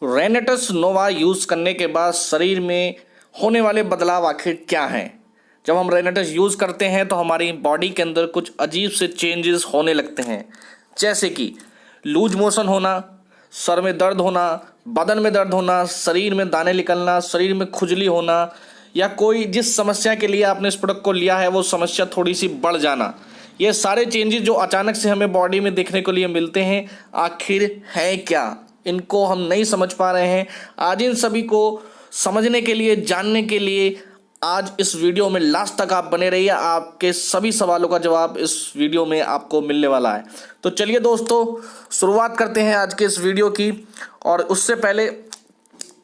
रेनेटस नोवा use करने के बाद शरीर में होने वाले बदलाव आखिर क्या हैं। जब हम रेनेटस यूज़ करते हैं तो हमारी बॉडी के अंदर कुछ अजीब से चेंजेस होने लगते हैं, जैसे कि लूज मोशन होना, सर में दर्द होना, बदन में दर्द होना, शरीर में दाने निकलना, शरीर में खुजली होना, या कोई जिस समस्या के लिए आपने इस प्रोडक्ट को लिया है वो समस्या थोड़ी सी बढ़ जाना। ये सारे चेंजेस जो अचानक से हमें बॉडी में देखने को लिए मिलते हैं, आखिर है क्या, इनको हम नहीं समझ पा रहे हैं। आज इन सभी को समझने के लिए, जानने के लिए आज इस वीडियो में लास्ट तक आप बने रहिए। आपके सभी सवालों का जवाब इस वीडियो में आपको मिलने वाला है। तो चलिए दोस्तों, शुरुआत करते हैं आज के इस वीडियो की। और उससे पहले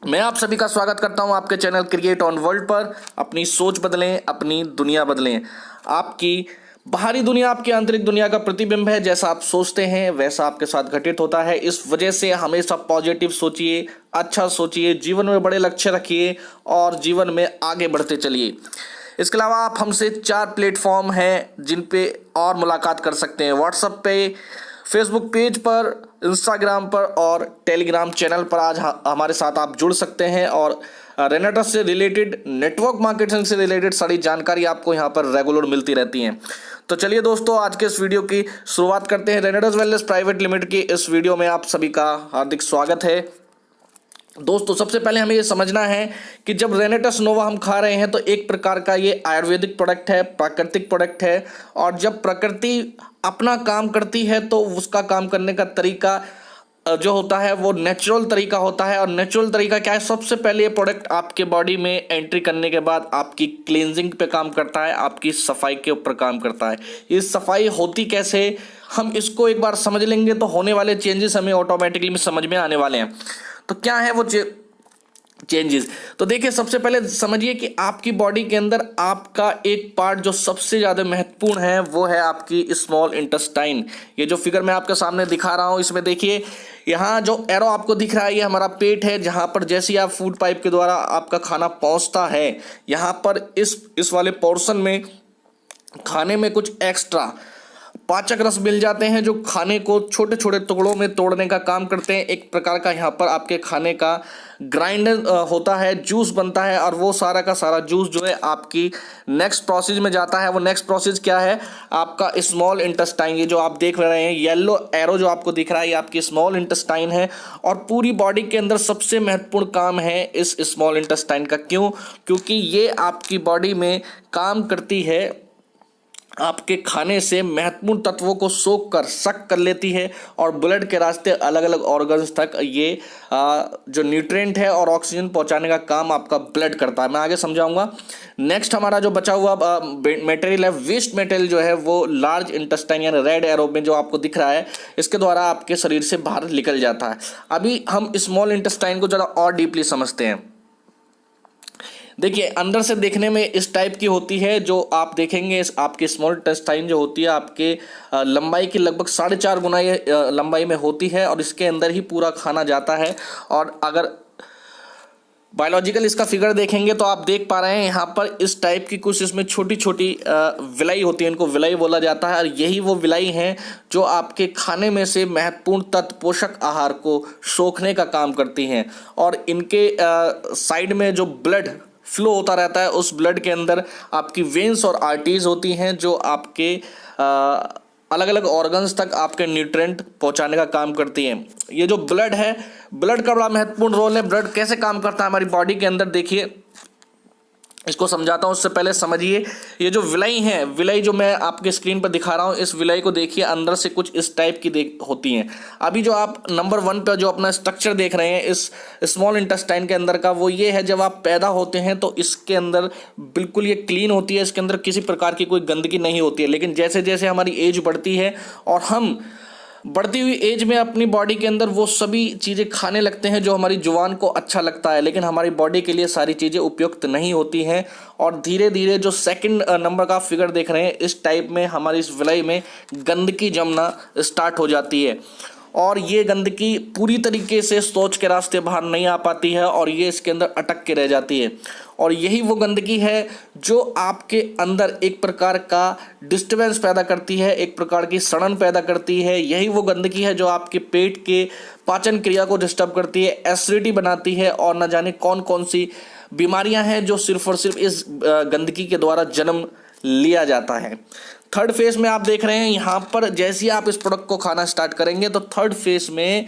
मैं आप सभी का स्वागत करता हूं आपके चैनल क्रिएट ऑन वर्ल्ड पर। अपनी सोच बदलें, अपनी दुनिया बदलें। आपकी बाहरी दुनिया आपकी आंतरिक दुनिया का प्रतिबिंब है। जैसा आप सोचते हैं वैसा आपके साथ घटित होता है। इस वजह से हमेशा पॉजिटिव सोचिए, अच्छा सोचिए, जीवन में बड़े लक्ष्य रखिए और जीवन में आगे बढ़ते चलिए। इसके अलावा आप हमसे 4 प्लेटफॉर्म हैं जिन पे और मुलाकात कर सकते हैं। व्हाट्सएप पे, फेसबुक पेज पर, इंस्टाग्राम पर और टेलीग्राम चैनल पर आज हमारे साथ आप जुड़ सकते हैं और रेनेटस से रिलेटेड, नेटवर्क मार्केटिंग से रिलेटेड सारी जानकारी आपको यहाँ पर रेगुलर मिलती रहती हैं। तो चलिए दोस्तों, आज के इस वीडियो की शुरुआत करते हैं। रेनेटस वेलनेस प्राइवेट लिमिटेड की इस वीडियो में आप सभी का हार्दिक स्वागत है। दोस्तों, सबसे पहले हमें ये समझना है कि जब रेनेटस नोवा हम खा रहे हैं तो एक प्रकार का ये आयुर्वेदिक प्रोडक्ट है, प्राकृतिक प्रोडक्ट है। और जब प्रकृति अपना काम करती है तो उसका काम करने का तरीका जो होता है वो नेचुरल तरीका होता है। और नेचुरल तरीका क्या है? सबसे पहले ये प्रोडक्ट आपके बॉडी में एंट्री करने के बाद आपकी क्लींजिंग पे काम करता है, आपकी सफाई के ऊपर काम करता है। ये सफाई होती कैसे, हम इसको एक बार समझ लेंगे तो होने वाले चेंजेस हमें ऑटोमेटिकली समझ में आने वाले हैं। तो क्या है वो चेंजेस? तो देखिए, सबसे पहले समझिए कि आपकी बॉडी के अंदर आपका एक पार्ट जो सबसे ज़्यादा महत्वपूर्ण है वो है आपकी स्मॉल इंटेस्टाइन। ये जो फिगर मैं आपके सामने दिखा रहा हूँ, इसमें देखिए यहाँ जो एरो आपको दिख रहा है ये हमारा पेट है, जहाँ पर जैसे ही आप फूड पाइप के द्वारा आपका खाना पहुँचता है, यहाँ पर इस वाले पोर्शन में खाने में कुछ एक्स्ट्रा पाचक रस मिल जाते हैं जो खाने को छोटे छोटे टुकड़ों में तोड़ने का काम करते हैं। एक प्रकार का यहाँ पर आपके खाने का ग्राइंडर होता है, जूस बनता है और वो सारा का सारा जूस जो है आपकी नेक्स्ट प्रोसेस में जाता है। वो नेक्स्ट प्रोसेस क्या है? आपका स्मॉल इंटेस्टाइन। ये जो आप देख रहे हैं येलो एरो जो आपको दिख रहा है, ये आपकी स्मॉल इंटेस्टाइन है। और पूरी बॉडी के अंदर सबसे महत्वपूर्ण काम है इस स्मॉल इंटेस्टाइन का। क्यों? क्योंकि ये आपकी बॉडी में काम करती है, आपके खाने से महत्वपूर्ण तत्वों को सोख कर सक कर लेती है और ब्लड के रास्ते अलग अलग ऑर्गन्स तक ये जो न्यूट्रिएंट है और ऑक्सीजन पहुंचाने का काम आपका ब्लड करता है। मैं आगे समझाऊंगा। नेक्स्ट हमारा जो बचा हुआ मटेरियल है, वेस्ट मटेरियल जो है वो लार्ज इंटेस्टाइन यानी रेड एरो में जो आपको दिख रहा है, इसके द्वारा आपके शरीर से बाहर निकल जाता है। अभी हम स्मॉल इंटेस्टाइन को ज़रा और डीपली समझते हैं। देखिए, अंदर से देखने में इस टाइप की होती है। जो आप देखेंगे आपकी स्मॉल इंटेस्टाइन जो होती है आपके लंबाई की लगभग 4.5 गुना ये लंबाई में होती है और इसके अंदर ही पूरा खाना जाता है। और अगर बायोलॉजिकल इसका फिगर देखेंगे तो आप देख पा रहे हैं यहाँ पर इस टाइप की कुछ इसमें छोटी छोटी विलाई होती है, इनको विलाई बोला जाता है। और यही वो विलाई हैं जो आपके खाने में से महत्वपूर्ण तत्व, पोषक आहार को सोखने का काम करती हैं। और इनके साइड में जो ब्लड फ्लो होता रहता है, उस ब्लड के अंदर आपकी वेन्स और आर्टरीज होती हैं जो आपके अलग अलग ऑर्गन्स तक आपके न्यूट्रिएंट पहुंचाने का काम करती हैं। ये जो ब्लड है, ब्लड का बड़ा महत्वपूर्ण रोल है। ब्लड कैसे काम करता है हमारी बॉडी के अंदर, देखिए इसको समझाता हूँ। उससे पहले समझिए, ये जो विलाई है, विलाई जो मैं आपके स्क्रीन पर दिखा रहा हूँ, इस विलाई को देखिए, अंदर से कुछ इस टाइप की होती हैं। अभी जो आप नंबर 1 पर जो अपना स्ट्रक्चर देख रहे हैं इस स्मॉल इंटेस्टाइन के अंदर का, वो ये है जब आप पैदा होते हैं तो इसके अंदर बिल्कुल ये क्लीन होती है, इसके अंदर किसी प्रकार की कोई गंदगी नहीं होती है। लेकिन जैसे जैसे हमारी एज बढ़ती है और हम बढ़ती हुई एज में अपनी बॉडी के अंदर वो सभी चीज़ें खाने लगते हैं जो हमारी जुबान को अच्छा लगता है, लेकिन हमारी बॉडी के लिए सारी चीज़ें उपयुक्त नहीं होती हैं। और धीरे धीरे जो सेकंड नंबर का फिगर देख रहे हैं, इस टाइप में हमारी इस विलाई में गंदगी जमना स्टार्ट हो जाती है। और ये गंदगी पूरी तरीके से सोच के रास्ते बाहर नहीं आ पाती है और ये इसके अंदर अटक के रह जाती है। और यही वो गंदगी है जो आपके अंदर एक प्रकार का डिस्टर्बेंस पैदा करती है, एक प्रकार की सड़न पैदा करती है। यही वो गंदगी है जो आपके पेट के पाचन क्रिया को डिस्टर्ब करती है, एसिडिटी बनाती है, और न जाने कौन कौन सी बीमारियां हैं जो सिर्फ और सिर्फ इस गंदगी के द्वारा जन्म लिया जाता है। थर्ड फेज में आप देख रहे हैं यहाँ पर, जैसे ही आप इस प्रोडक्ट को खाना स्टार्ट करेंगे तो थर्ड फेज में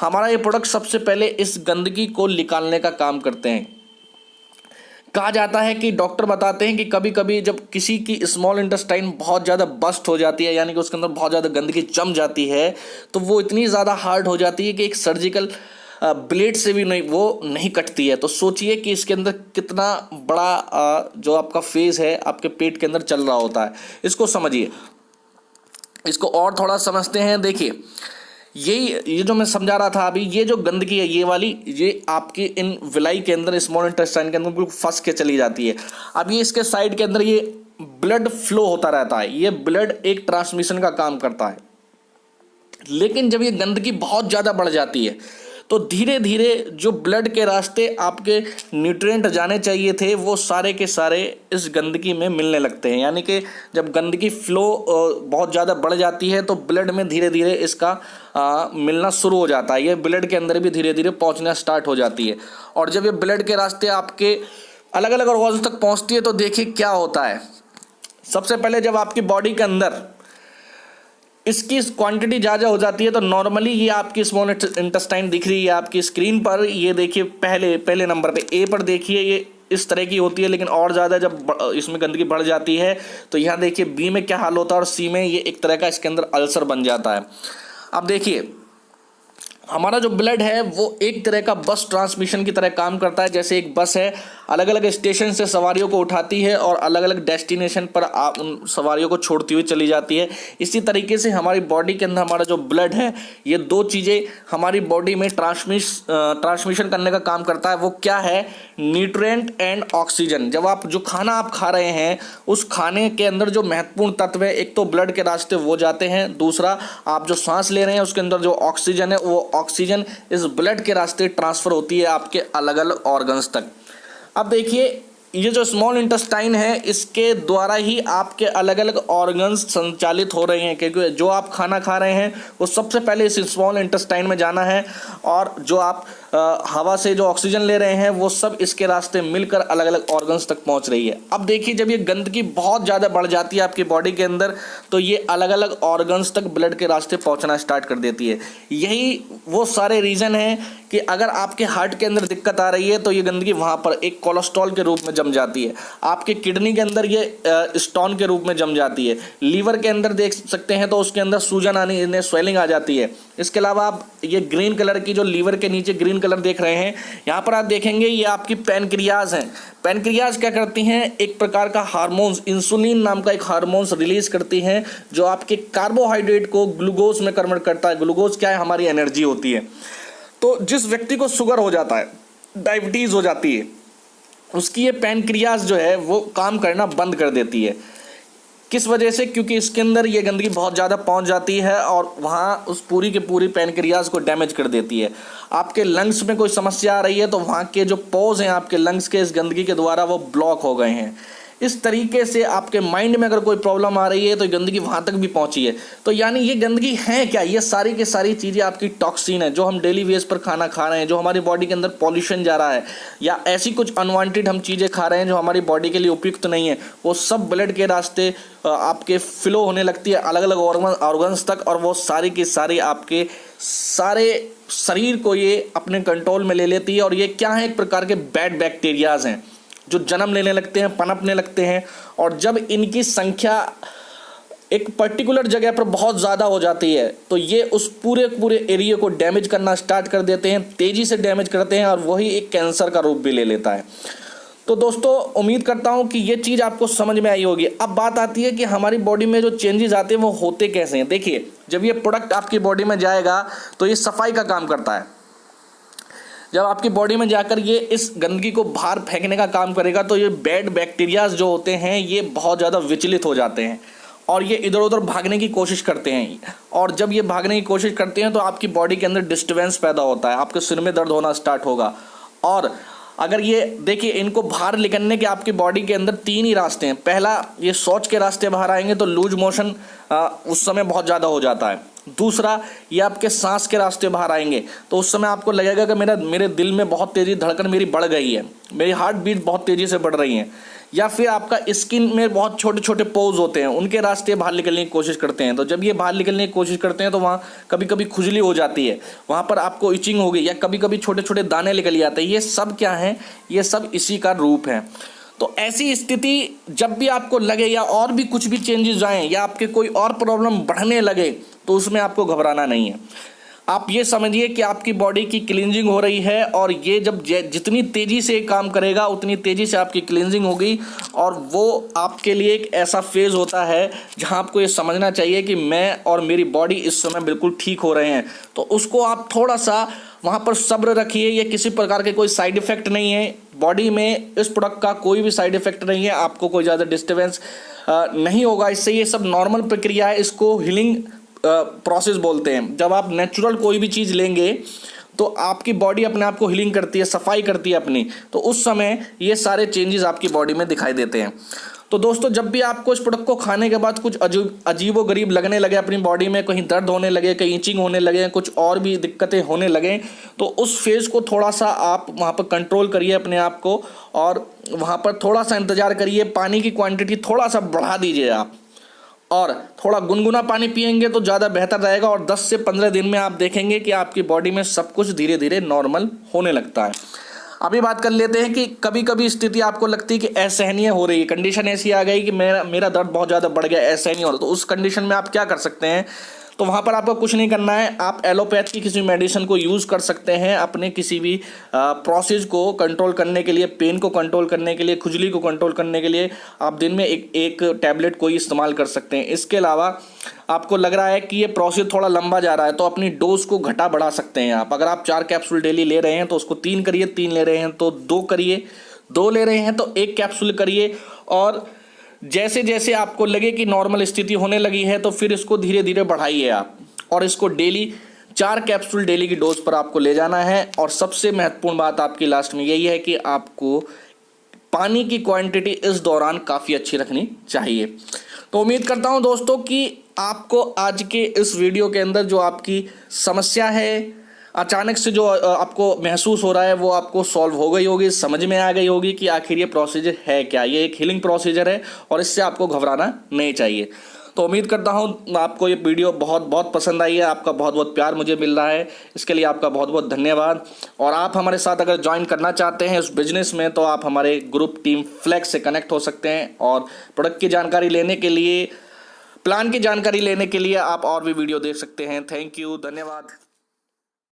हमारा ये प्रोडक्ट सबसे पहले इस गंदगी को निकालने का काम करते हैं। कहा जाता है कि डॉक्टर बताते हैं कि कभी कभी जब किसी की स्मॉल इंटेस्टाइन बहुत ज़्यादा बस्ट हो जाती है, यानी कि उसके अंदर बहुत ज़्यादा गंदगी जम जाती है, तो वो इतनी ज़्यादा हार्ड हो जाती है कि एक सर्जिकल ब्लेड से भी नहीं कटती है। तो सोचिए कि इसके अंदर कितना बड़ा जो आपका फेज है आपके पेट के अंदर चल रहा होता है। इसको समझिए, इसको और थोड़ा समझते हैं। देखिए, ये जो मैं समझा रहा था अभी, ये जो गंदगी है ये वाली, ये आपकी इन विलाई के अंदर, स्मॉल इंटेस्टाइन के अंदर बिल्कुल फंस के चली जाती है। अब ये इसके साइड के अंदर ये ब्लड फ्लो होता रहता है, ये ब्लड एक ट्रांसमिशन का काम करता है। लेकिन जब ये गंदगी बहुत ज़्यादा बढ़ जाती है तो धीरे धीरे जो ब्लड के रास्ते आपके न्यूट्रिएंट जाने चाहिए थे वो सारे के सारे इस गंदगी में मिलने लगते हैं। यानी कि जब गंदगी फ्लो बहुत ज़्यादा बढ़ जाती है तो ब्लड में धीरे धीरे इसका मिलना शुरू हो जाता है, ये ब्लड के अंदर भी धीरे धीरे पहुंचना स्टार्ट हो जाती है। और जब ये ब्लड के रास्ते आपके अलग अलग ऑर्गन्स तक पहुंचती है तो देखिए क्या होता है। सबसे पहले जब आपकी बॉडी के अंदर इसकी क्वांटिटी ज़्यादा हो जाती है तो नॉर्मली ये आपकी स्मॉल इंटेस्टाइन दिख रही है आपकी स्क्रीन पर, ये देखिए पहले नंबर पे ए पर देखिए ये इस तरह की होती है। लेकिन और ज़्यादा जब इसमें गंदगी बढ़ जाती है तो यहाँ देखिए बी में क्या हाल होता है और सी में ये एक तरह का इसके अंदर अल्सर बन जाता है। अब देखिए हमारा जो ब्लड है वो एक तरह का बस ट्रांसमिशन की तरह काम करता है। जैसे एक बस है, अलग अलग स्टेशन से सवारियों को उठाती है और अलग अलग डेस्टिनेशन पर उन सवारियों को छोड़ती हुई चली जाती है। इसी तरीके से हमारी बॉडी के अंदर हमारा जो ब्लड है, ये दो चीज़ें हमारी बॉडी में ट्रांसमिशन करने का काम करता है। वो क्या है? Nutrient and oxygen. जब आप जो खाना आप खा रहे हैं उस खाने के अंदर जो महत्वपूर्ण तत्व है, एक तो ब्लड के रास्ते वो जाते हैं, दूसरा आप जो सांस ले रहे हैं उसके अंदर जो ऑक्सीजन है वो ऑक्सीजन इस ब्लड के रास्ते ट्रांसफर होती है आपके अलग अलग ऑर्गन्स तक। अब देखिए ये जो स्मॉल इंटेस्टाइन है इसके द्वारा ही आपके अलग अलग ऑर्गन्स संचालित हो रहे हैं, क्योंकि जो आप खाना खा रहे हैं वो सबसे पहले इस स्मॉल इंटेस्टाइन में जाना है और जो आप हवा से जो ऑक्सीजन ले रहे हैं वो सब इसके रास्ते मिलकर अलग अलग ऑर्गन्स तक पहुंच रही है। अब देखिए जब ये गंदगी बहुत ज़्यादा बढ़ जाती है आपकी बॉडी के अंदर तो ये अलग अलग ऑर्गन्स तक ब्लड के रास्ते पहुंचना स्टार्ट कर देती है। यही वो सारे रीज़न हैं कि अगर आपके हार्ट के अंदर दिक्कत आ रही है तो ये गंदगी वहाँ पर एक कोलेस्ट्रॉल के रूप में जम जाती है, आपके किडनी के अंदर ये स्टोन के रूप में जम जाती है, लीवर के अंदर देख सकते हैं तो उसके अंदर सूजन आने स्वेलिंग आ जाती है। इसके अलावा आप ये ग्रीन कलर की जो लीवर के नीचे ग्रीन कलर देख रहे हैं, यहाँ पर आप देखेंगे ये आपकी पैनक्रियाज हैं। पैनक्रियाज क्या करती हैं? एक प्रकार का हार्मोन्स, इंसुलिन नाम का एक हार्मोन्स रिलीज करती हैं जो आपके कार्बोहाइड्रेट को ग्लूकोज में कन्वर्ट करता है। ग्लूकोज क्या है? हमारी एनर्जी होती है। तो जिस व्यक्ति को शुगर हो जाता है, डायबिटीज़ हो जाती है, उसकी ये पैनक्रियाज जो है वो काम करना बंद कर देती है। किस वजह से? क्योंकि इसके अंदर ये गंदगी बहुत ज़्यादा पहुंच जाती है और वहाँ उस पूरी के पूरी पैनक्रियाज को डैमेज कर देती है। आपके लंग्स में कोई समस्या आ रही है तो वहाँ के जो पोर्स हैं आपके लंग्स के इस गंदगी के द्वारा वो ब्लॉक हो गए हैं। इस तरीके से आपके माइंड में अगर कोई प्रॉब्लम आ रही है तो गंदगी वहाँ तक भी पहुँची है। तो यानी ये गंदगी है क्या? ये सारी की सारी चीज़ें आपकी टॉक्सिन है जो हम डेली बेस पर खाना खा रहे हैं, जो हमारी बॉडी के अंदर पॉल्यूशन जा रहा है या ऐसी कुछ अनवांटेड हम चीज़ें खा रहे हैं जो हमारी बॉडी के लिए उपयुक्त नहीं है, वो सब ब्लड के रास्ते आपके फ्लो होने लगती है अलग अलग ऑर्गन्स तक और वो सारी की सारी आपके सारे शरीर को ये अपने कंट्रोल में ले लेती है। और ये क्या है? एक प्रकार के बैड बैक्टीरियाज हैं जो जन्म लेने लगते हैं, पनपने लगते हैं और जब इनकी संख्या एक पर्टिकुलर जगह पर बहुत ज़्यादा हो जाती है तो ये उस पूरे एरिया को डैमेज करना स्टार्ट कर देते हैं, तेज़ी से डैमेज करते हैं और वही एक कैंसर का रूप भी ले लेता है। तो दोस्तों उम्मीद करता हूँ कि ये चीज़ आपको समझ में आई होगी। अब बात आती है कि हमारी बॉडी में जो चेंजेस आते हैं वो होते कैसे हैं। देखिए जब ये प्रोडक्ट आपकी बॉडी में जाएगा तो ये सफाई का काम करता है। जब आपकी बॉडी में जाकर ये इस गंदगी को बाहर फेंकने का काम करेगा तो ये बैड बैक्टीरियाज जो होते हैं ये बहुत ज़्यादा विचलित हो जाते हैं और ये इधर उधर भागने की कोशिश करते हैं। और जब ये भागने की कोशिश करते हैं तो आपकी बॉडी के अंदर डिस्टर्बेंस पैदा होता है, आपके सिर में दर्द होना स्टार्ट होगा और अगर ये देखिए, इनको बाहर निकलने के आपकी बॉडी के अंदर 3 ही रास्ते हैं। पहला, ये शौच के रास्ते बाहर आएंगे तो लूज मोशन उस समय बहुत ज़्यादा हो जाता है। दूसरा, ये आपके सांस के रास्ते बाहर आएंगे तो उस समय आपको लगेगा कि मेरे दिल में बहुत तेज़ी धड़कन मेरी बढ़ गई है, मेरी हार्ट बीट बहुत तेज़ी से बढ़ रही है। या फिर आपका स्किन में बहुत छोटे छोटे पोज होते हैं, उनके रास्ते बाहर निकलने की कोशिश करते हैं। तो जब ये बाहर निकलने की कोशिश करते हैं तो वहाँ कभी कभी खुजली हो जाती है, वहाँ पर आपको इचिंग होगी, या कभी कभी छोटे छोटे दाने निकल जाते हैं। ये सब क्या है? ये सब इसी का रूप है। तो ऐसी स्थिति जब भी आपको लगे या और भी कुछ भी चेंजेस आएँ या आपके कोई और प्रॉब्लम बढ़ने लगे तो उसमें आपको घबराना नहीं है। आप ये समझिए कि आपकी बॉडी की क्लींजिंग हो रही है, और ये जब जितनी तेज़ी से काम करेगा उतनी तेज़ी से आपकी क्लींजिंग होगी। और वो आपके लिए एक ऐसा फेज़ होता है जहां आपको ये समझना चाहिए कि मैं और मेरी बॉडी इस समय बिल्कुल ठीक हो रहे हैं। तो उसको आप थोड़ा सा वहाँ पर सब्र रखिए। ये किसी प्रकार के कोई साइड इफ़ेक्ट नहीं है, बॉडी में इस प्रोडक्ट का कोई भी साइड इफ़ेक्ट नहीं है, आपको कोई ज़्यादा डिस्टर्बेंस नहीं होगा इससे। ये सब नॉर्मल प्रक्रिया है, इसको हीलिंग प्रोसेस बोलते हैं। जब आप नेचुरल कोई भी चीज़ लेंगे तो आपकी बॉडी अपने आप को हीलिंग करती है, सफाई करती है अपनी, तो उस समय ये सारे चेंजेस आपकी बॉडी में दिखाई देते हैं। तो दोस्तों, जब भी आपको इस प्रोडक्ट को खाने के बाद कुछ अजीबो गरीब लगने लगे अपनी बॉडी में, कहीं दर्द होने लगे, कहीं इचिंग होने लगे, कुछ और भी दिक्कतें होने लगे, तो उस फेज़ को थोड़ा सा आप वहाँ पर कंट्रोल करिए अपने आप को, और वहाँ पर थोड़ा सा इंतज़ार करिए। पानी की क्वांटिटी थोड़ा सा बढ़ा दीजिए आप, और थोड़ा गुनगुना पानी पिएंगे तो ज़्यादा बेहतर रहेगा। और 10 से 15 दिन में आप देखेंगे कि आपकी बॉडी में सब कुछ धीरे धीरे नॉर्मल होने लगता है। अभी बात कर लेते हैं कि कभी कभी स्थिति आपको लगती है कि असहनीय हो रही है, कंडीशन ऐसी आ गई कि मेरा दर्द बहुत ज़्यादा बढ़ गया, असहनीय हो रहा है। तो उस कंडीशन में आप क्या कर सकते हैं? तो वहाँ पर आपको कुछ नहीं करना है, आप एलोपैथ की किसी मेडिसिन को यूज़ कर सकते हैं अपने किसी भी प्रोसेस को कंट्रोल करने के लिए, पेन को कंट्रोल करने के लिए, खुजली को कंट्रोल करने के लिए आप दिन में एक टैबलेट को इस्तेमाल कर सकते हैं। इसके अलावा आपको लग रहा है कि ये प्रोसेस थोड़ा लंबा जा रहा है तो अपनी डोज को घटा बढ़ा सकते हैं आप। अगर आप 4 कैप्सूल डेली ले रहे हैं तो उसको 3 करिए, 3 ले रहे हैं तो 2 करिए, 2 ले रहे हैं तो 1 कैप्सूल करिए। और जैसे जैसे आपको लगे कि नॉर्मल स्थिति होने लगी है तो फिर इसको धीरे धीरे बढ़ाइए आप, और इसको डेली 4 कैप्सूल डेली की डोज पर आपको ले जाना है। और सबसे महत्वपूर्ण बात आपकी लास्ट में यही है कि आपको पानी की क्वांटिटी इस दौरान काफ़ी अच्छी रखनी चाहिए। तो उम्मीद करता हूं दोस्तों कि आपको आज के इस वीडियो के अंदर जो आपकी समस्या है, अचानक से जो आपको महसूस हो रहा है, वो आपको सॉल्व हो गई होगी, समझ में आ गई होगी कि आखिर ये प्रोसीजर है क्या। ये एक हीलिंग प्रोसीजर है और इससे आपको घबराना नहीं चाहिए। तो उम्मीद करता हूँ आपको ये वीडियो बहुत बहुत पसंद आई है, आपका बहुत बहुत प्यार मुझे मिल रहा है, इसके लिए आपका बहुत बहुत धन्यवाद। और आप हमारे साथ अगर ज्वाइन करना चाहते हैं इस बिजनेस में तो आप हमारे ग्रुप टीम फ्लेक्स से कनेक्ट हो सकते हैं। और प्रोडक्ट की जानकारी लेने के लिए, प्लान की जानकारी लेने के लिए आप और भी वीडियो देख सकते हैं। थैंक यू, धन्यवाद।